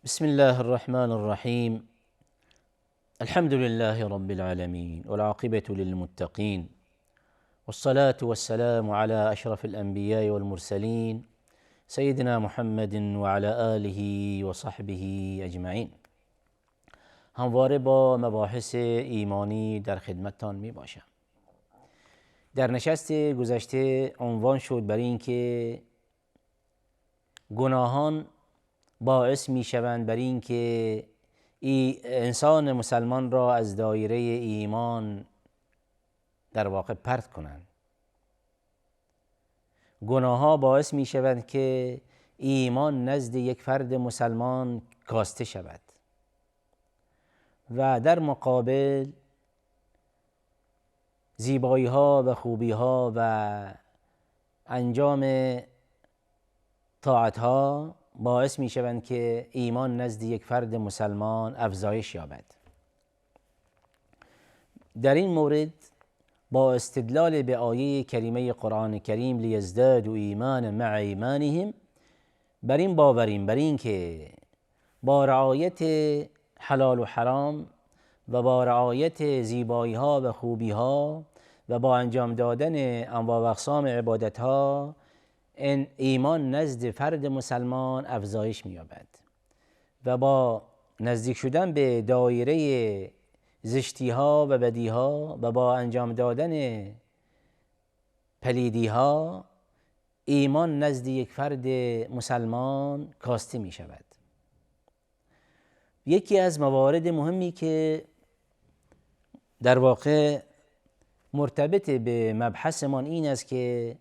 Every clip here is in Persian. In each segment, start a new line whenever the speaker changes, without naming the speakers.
بسم الله الرحمن الرحيم. الحمد لله رب العالمين والعاقبة للمتقين، والصلاة والسلام على أشرف الأنبياء والمرسلين سيدنا محمد وعلى آله وصحبه أجمعين. همواره با مباحث ایمانی در خدمتتان می باشم. در نشست گذشته عنوان شد بر این که گناهان باعث می شوند بر این که انسان مسلمان را از دایره ایمان در واقع پرت کنند. گناه ها باعث می شوند که ایمان نزد یک فرد مسلمان کاسته شود و در مقابل زیبایی ها و خوبی ها و انجام طاعت ها باعث می شوند که ایمان نزد یک فرد مسلمان افزایش یابد. در این مورد با استدلال به آیه کریمه قرآن کریم لیزدادوا ایمانا مع ایمانهم بر این باوریم بر این که با رعایت حلال و حرام و با رعایت زیبایی ها و خوبی ها و با انجام دادن انواع و اقسام عبادت ها ایمان نزد فرد مسلمان افزایش می‌یابد و با نزدیک شدن به دایره زشتی ها و بدی ها و با انجام دادن پلیدی ها ایمان نزد یک فرد مسلمان کاسته می شود. یکی از موارد مهمی که در واقع مرتبط به مبحثمان این است که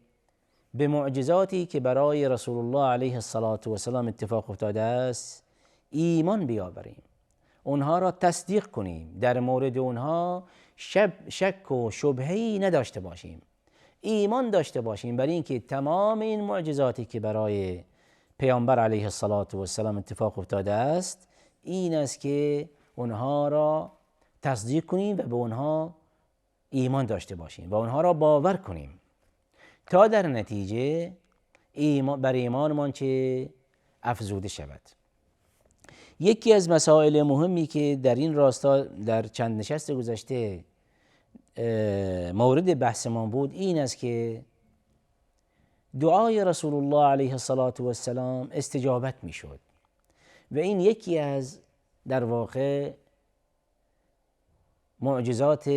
به معجزاتی که برای رسول الله علیه السلام اتفاق افتاده است ایمان بیاوریم، اونها را تصدیق کنیم، در مورد اونها شک و شبهه‌ای نداشته باشیم، ایمان داشته باشیم بر اینکه تمام این معجزاتی که برای پیامبر علیه السلام اتفاق افتاده است این است که اونها را تصدیق کنیم و به اونها ایمان داشته باشیم و اونها را باور کنیم تا در نتیجه بر ایمانمان چه افزوده شود. یکی از مسائل مهمی که در این راستا در چند نشست گذشته مورد بحثمان بود این است که دعای رسول الله علیه السلام استجابت می شد و این یکی از در واقع معجزات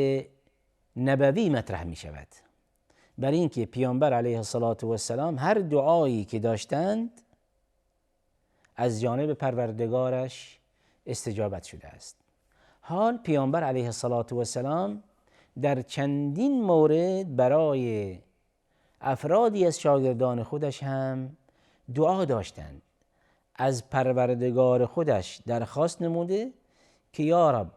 نبوی مطرح می شود، بر اینکه پیامبر علیه السلام هر دعایی که داشتند از جانب پروردگارش استجابت شده است. حال پیامبر علیه السلام در چندین مورد برای افرادی از شاگردان خودش هم دعا داشتند، از پروردگار خودش درخواست نموده که یا رب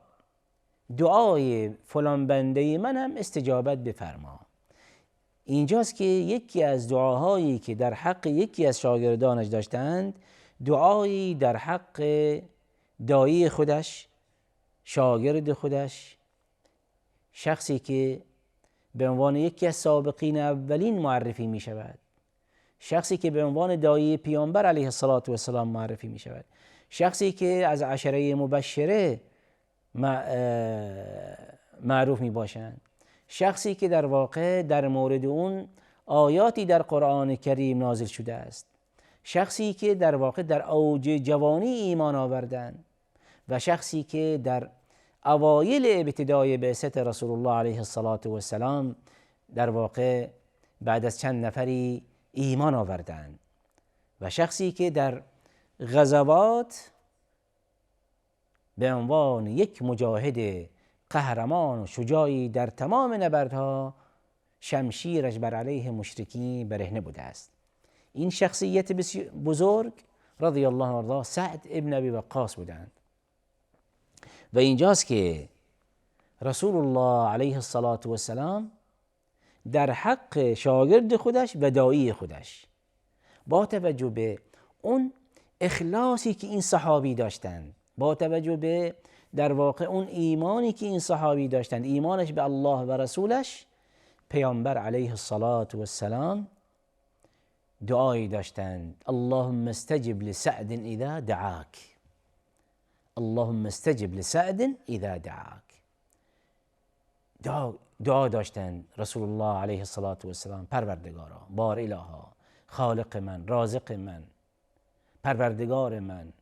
دعای فلان بنده من هم استجابت بفرما. اینجاست که یکی از دعاهایی که در حق یکی از شاگردانش داشتند دعایی در حق دایی خودش، شاگرد خودش، شخصی که به عنوان یکی از سابقین اولین معرفی می شود، شخصی که به عنوان دایی پیامبر علیه السلام معرفی می شود، شخصی که از عشره مبشره معروف می باشند، شخصی که در واقع در مورد اون آیاتی در قرآن کریم نازل شده است، شخصی که در واقع در اوج جوانی ایمان آوردند و شخصی که در اوایل ابتدای بعثت رسول الله علیه السلام در واقع بعد از چند نفری ایمان آوردند و شخصی که در غزوات به عنوان یک مجاهد قهرمان و شجاعی در تمام نبردها شمشیرش بر علیه مشرکین برهنه بوده است. این شخصیت بزرگ رضی الله عنه سعد ابن ابی وقاص بودند و اینجاست که رسول الله علیه السلام در حق شاگرد خودش و داعی خودش با توجه به اون اخلاصی که این صحابی داشتند، با توجه به در واقع اون ایمانی که این صحابی داشتند، ایمانش به الله و رسولش، پیامبر علیه السلام دعایی داشتند اللهم استجب لسعد اذا دعاک، اللهم استجب لسعد اذا دعاک. دعا داشتن رسول الله علیه السلام: پروردگارا، بار الها، خالق من، رازق من، پروردگار من،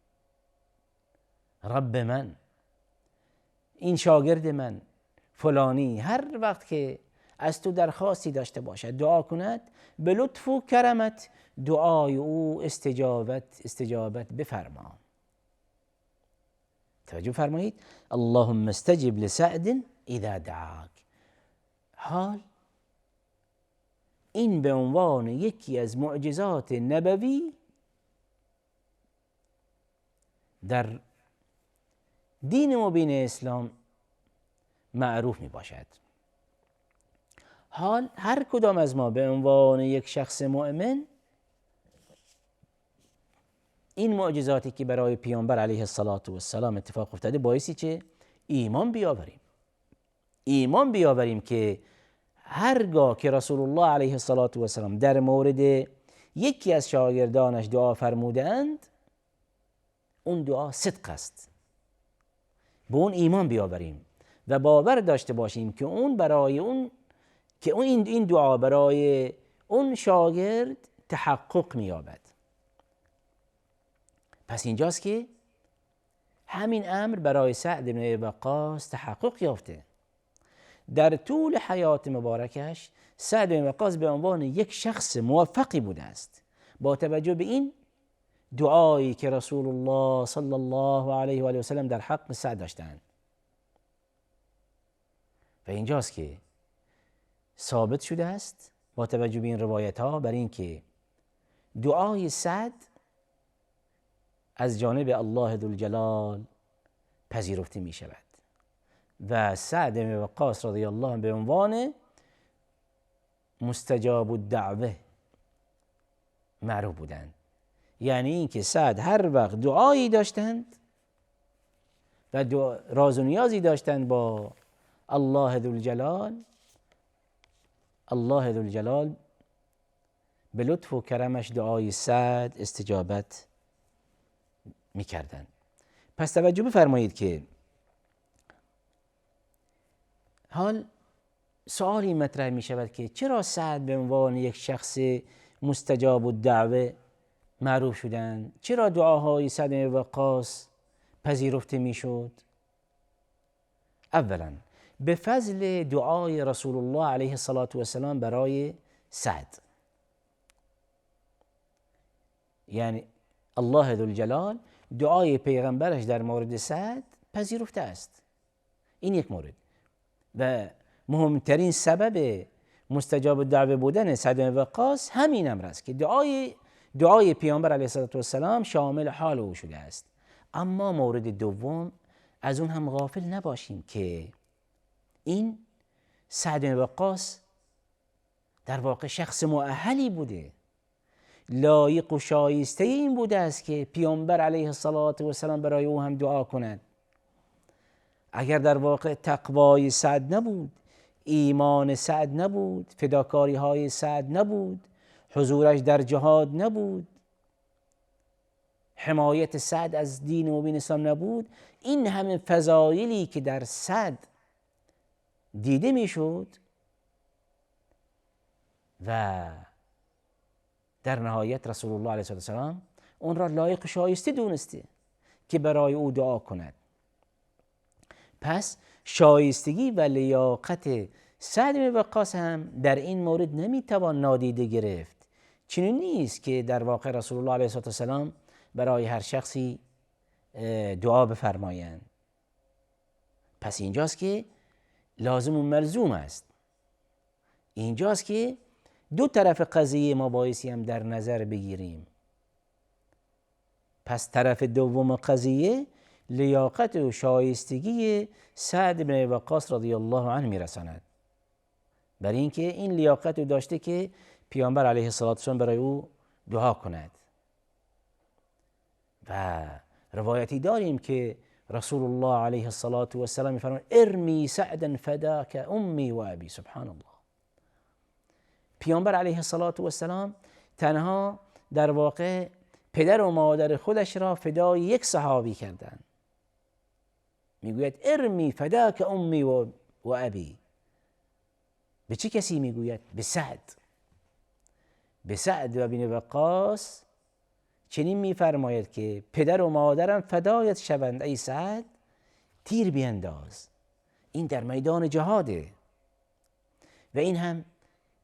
رب من، این شاگرد من فلانی هر وقت که از تو درخواستی داشته باشد دعا کند، به لطف و کرمت دعای او استجابت بفرما. توجه فرمایید: اللهم استجب لسعد اذا دعاک. حال این به عنوان یکی از معجزات نبوی در دین مبین اسلام معروف می باشد. حال هر کدام از ما به عنوان یک شخص مؤمن این معجزاتی که برای پیامبر علیه السلام اتفاق افتاده بایستی چه؟ ایمان بیاوریم که هرگاه که رسول الله علیه السلام در مورد یکی از شاگردانش دعا فرمودند اون دعا صدق است. به اون ایمان بیاوریم و باور داشته باشیم که این دعا برای اون شاگرد تحقق می‌یابد. پس اینجاست که همین امر برای سعد بن ابی وقاص تحقق یافته. در طول حیات مبارکش سعد بن ابی وقاص به عنوان یک شخص موفقی بوده است با توجه به این دعایی که رسول الله صلی الله علیه و آله و سلم در حق سعد داشتند. و اینجاست که ثابت شده است با توجه به این روایت ها بر این که دعای سعد از جانب الله ذوالجلال پذیرفته می شود و سعد بن وقاص رضی الله عنه به عنوان مستجاب الدعوه معروف بودند. یعنی اینکه سعد هر وقت دعایی داشتند و راز و نیازی داشتند با الله ذوالجلال به لطف و کرمش دعای سعد استجابت میکردند. پس توجه بفرمایید که حال سوالی مطرح می شود که چرا سعد به عنوان یک شخص مستجاب الدعوه معروف شدند؟ چرا دعاهای سعد بن وقاص پذیرفته می شد؟ اولا به فضل دعای رسول الله علیه السلام برای سعد، یعنی الله ذوالجلال دعای پیغمبرش در مورد سعد پذیرفته است. این یک مورد و مهمترین سبب مستجاب الدعوه بودن سعد بن وقاص همین امر است که دعای پیامبر علیه السلام شامل حال او شده است. اما مورد دوم از اون هم غافل نباشیم که این سعد بن وقاص در واقع شخص مؤهلی بوده، لایق و شایسته این بوده است که پیامبر علیه السلام برای او هم دعا کند. اگر در واقع تقوای سعد نبود، ایمان سعد نبود، فداکاری های سعد نبود، حضورش در جهاد نبود، حمایت سعد از دین مبین اسلام نبود، این همه فضایلی که در سعد دیده میشد و در نهایت رسول الله علیه السلام اون را لایق شایسته دونسته که برای او دعا کند. پس شایستگی و لیاقت سعد بن وقاص هم در این مورد نمیتوان نادیده گرفت. چنین نیست که در واقع رسول الله علیه السلام برای هر شخصی دعا بفرمایند. پس اینجاست که لازم و ملزوم است. اینجاست که دو طرف قضیه ما بایستی هم در نظر بگیریم. پس طرف دوم قضیه لیاقت و شایستگی سعد بن وقاص رضی الله عنه میرساند، برای اینکه این لیاقت رو داشته که پیامبر علیه السلام برای او دعا کند. و روایتی داریم که رسول الله علیه السلام میفرماید ارمی سعدا فداک امی و ابی. سبحان الله. پیامبر علیه السلام تنها در واقع پدر و مادر خودش را فدای یک صحابی کردند میگوید ارمی فداک امی و ابی. به چه کسی میگوید؟ به سعد. به سعد و بن وقاص چنین میفرماید که پدر و مادرم فدایت شوند ای سعد، تیر بینداز. این در میدان جهاده و این هم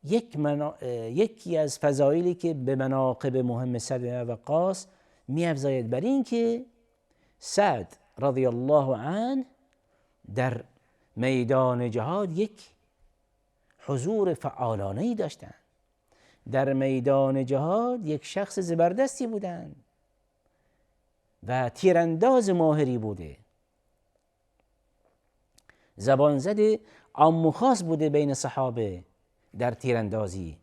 یکی از فضایلی که به مناقب مهم سعد بن وقاص می‌افزاید، بر این که سعد رضی الله عنه در میدان جهاد یک حضور فعالانه‌ای داشتند. در میدان جهاد یک شخص زبردستی بودند و تیرانداز ماهری بوده، زبان زده عام و خاص بوده بین صحابه در تیراندازی.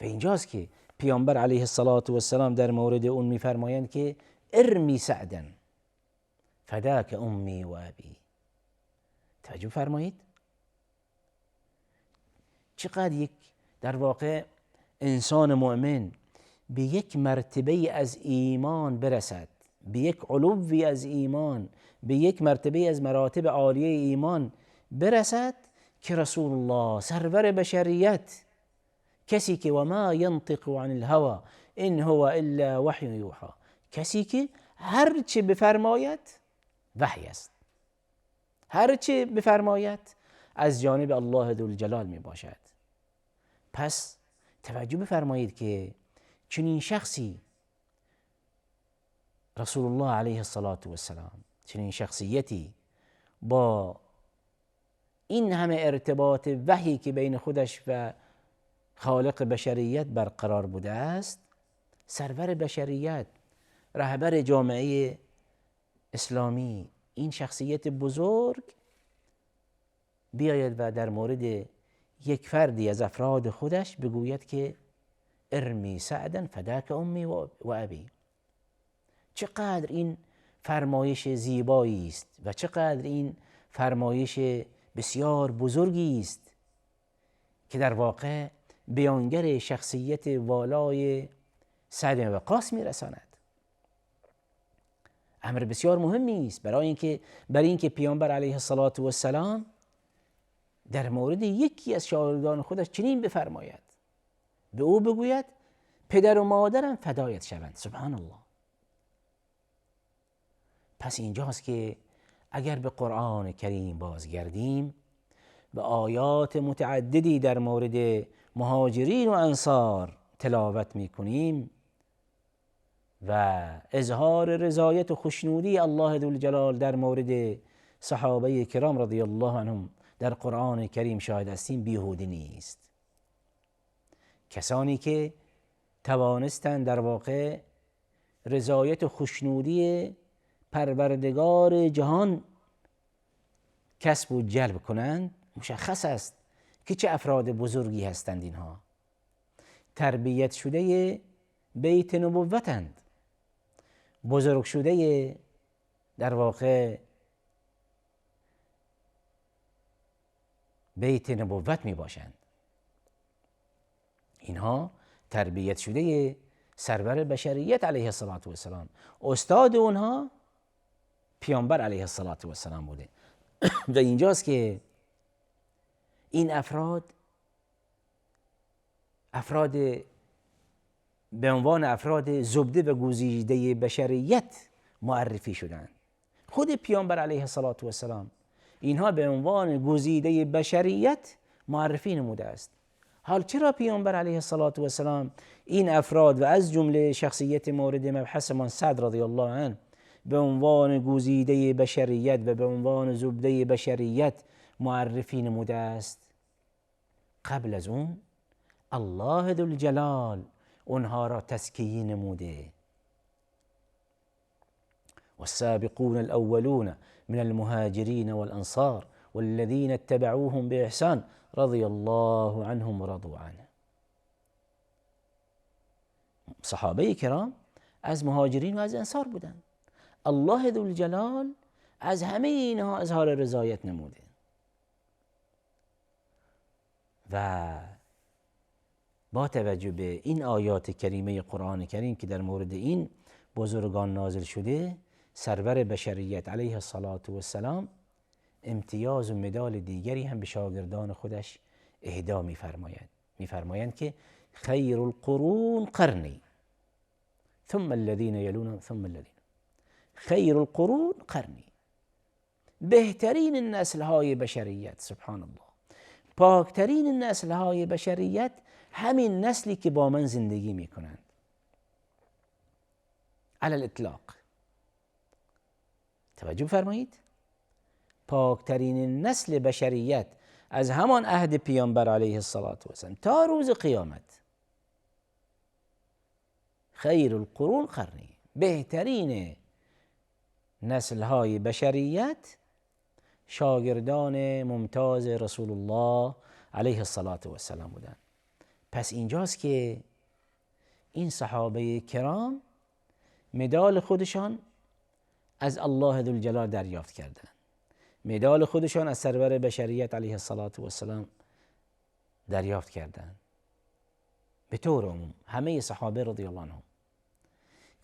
و اینجاست که پیامبر علیه السلام در مورد اون میفرمایند که ارمی سعدا فداک امی و ابی. توجه فرمایید چقدر یک در واقع انسان مؤمن به یک مرتبه از ایمان برسد، به یک علوی از ایمان، به یک مرتبه از مراتب عالیه ایمان برسد که رسول الله سرور بشریت، کسی که و ما ینطق عن الهوى ان هو الا وحی یوحى، کسی که هر چه بفرماید وحی است، هر چه بفرماید از جانب الله ذوالجلال می باشد. پس توجه بفرمایید که چنین شخصی رسول الله علیه السلام، چنین شخصیتی با این همه ارتباط وحی که بین خودش و خالق بشریت برقرار بوده است، سرور بشریت، رهبر جامعه اسلامی، این شخصیت بزرگ بیاید و در مورد یک فردی از افراد خودش بگوید که ارمی سعدا فداک امی و ابی. چقدر این فرمایش زیبایی است و چقدر این فرمایش بسیار بزرگی است که در واقع بیانگر شخصیت والای سعد بن وقاص میرساند. امر بسیار مهمی است برای اینکه پیامبر علیه السلام در مورد یکی از شاگردان خودش چنین بفرماید، به او بگوید پدر و مادرم فدایت شوند. سبحان الله. پس اینجاست که اگر به قرآن کریم بازگردیم و آیات متعددی در مورد مهاجرین و انصار تلاوت میکنیم و اظهار رضایت و خوشنودی الله ذوالجلال در مورد صحابه کرام رضی الله عنهم در قرآن کریم شاهد هستیم، بیهوده نیست. کسانی که توانستند در واقع رضایت و خوشنودی پروردگار جهان کسب و جلب کنند، مشخص است که چه افراد بزرگی هستند. اینها تربیت شده بیت نبوتند، بزرگ شده در واقع بیت نبوت می باشند. اینها تربیت شده سرور بشریت علیه السلام، استاد اونها پیامبر علیه السلام بوده. و اینجاست که این افراد به عنوان افراد زبده و گزیده بشریت معرفی شدند. خود پیامبر علیه السلام اینها به عنوان گزیده بشریت معرفی نموده است. حال چرا پیامبر علیه السلام این افراد و از جمله شخصیت مورد مبحثمان سعد رضی الله عنه به عنوان گزیده بشریت و به عنوان زبده بشریت معرفی نموده است؟ قبل از اون الله ذوالجلال اونها را تزکیه نموده. والسابقون الأولون من المهاجرين والأنصار والذين اتبعوهم بإحسان رضي الله عنهم ورضوا عنه. صحابه کرام از مهاجرین و از انصار بودند. الله ذوالجلال از همه اینها اظهار رضایت نموده و با توجه به این آیات کریمه قرآن کریم که در مورد این بزرگان نازل شده، سرور بشریت علیه السلام امتیاز و مدال دیگری هم به شاگردان خودش اهدا میفرمایند که خیر القرون قرنی ثم الذين يلونهم ثم الذين. خیر القرون قرنی، بهترین نسل‌های بشریت، سبحان الله، پاکترین نسل‌های بشریت همین نسلی که با من زندگی میکنند. علی الاطلاق توجه فرمایید، پاکترین نسل بشریت از همان عهد پیامبر علیه الصلاة و السلام تا روز قیامت، خیر القرون قرنی، بهترین نسل‌های بشریت شاگردان ممتاز رسول الله علیه الصلاة و السلام بودند. پس اینجاست که این صحابه کرام مدال خودشان از الله ذوالجلال دریافت کردند، مدال خودشان از سرور بشریت علیه الصلاة و السلام دریافت کردند. به طور عموم همه صحابه رضی الله عنهم.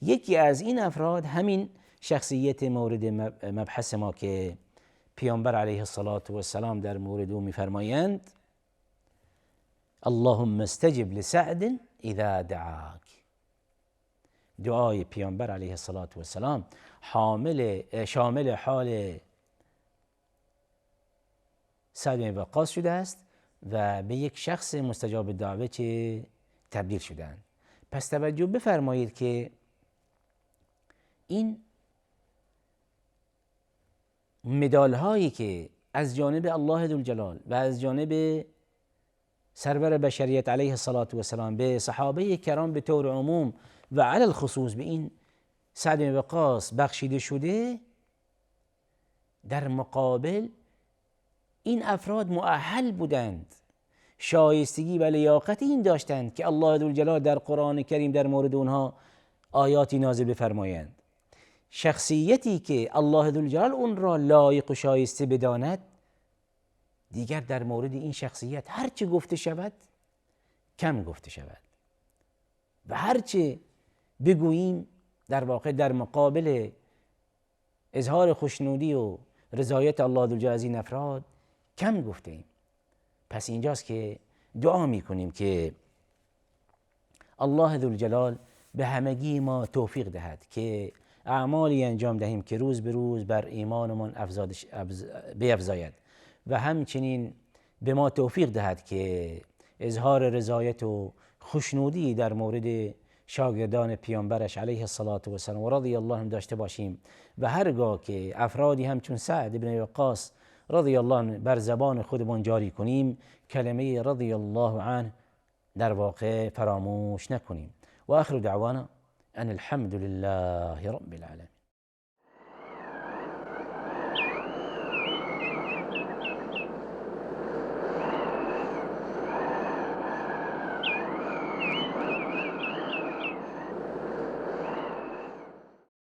یکی از این افراد همین شخصیت مورد مبحث ما که پیامبر علیه الصلاة و السلام در مورد او میفرمایند اللهم استجب لسعد اذا دعاک. دعای پیامبر علیه الصلاة و السلام شامل حال سعد بن وقاص شده است و به یک شخص مستجاب دعوه چه تبدیل شدند. پس توجه بفرمایید که این مدال هایی که از جانب الله ذوالجلال و از جانب سرور بشریت علیه الصلاة و السلام به صحابه کرام به طور عموم و علی الخصوص به این سعد بن وقاص بخشیده شده، در مقابل این افراد مؤهل بودند، شایستگی و لیاقت این داشتند که الله ذوالجلال در قرآن کریم در مورد اونها آیاتی نازل بفرمایند. شخصیتی که الله ذوالجلال اون را لایق و شایسته بداند، دیگر در مورد این شخصیت هرچه گفته شود کم گفته شود و هرچه بگوییم در واقع در مقابل اظهار خوشنودی و رضایت الله ذوالجلال از این افراد کم گفته ایم. پس اینجاست که دعا میکنیم که الله ذوالجلال به همگی ما توفیق دهد که اعمالی انجام دهیم که روز به روز بر ایمانمان بیفزاید و همچنین به ما توفیق دهد که اظهار رضایت و خوشنودی در مورد شاگردان پیامبرش علیه الصلاة و السلام و رضی الله عنهم داشته باشیم و هرگاه که افرادی همچون سعد بن وقاص رضی الله عنه بر زبان خودمان جاری کنیم، کلمه رضی الله عنه در واقع فراموش نکنیم. و آخر دعوانا ان الحمد لله رب العالمین.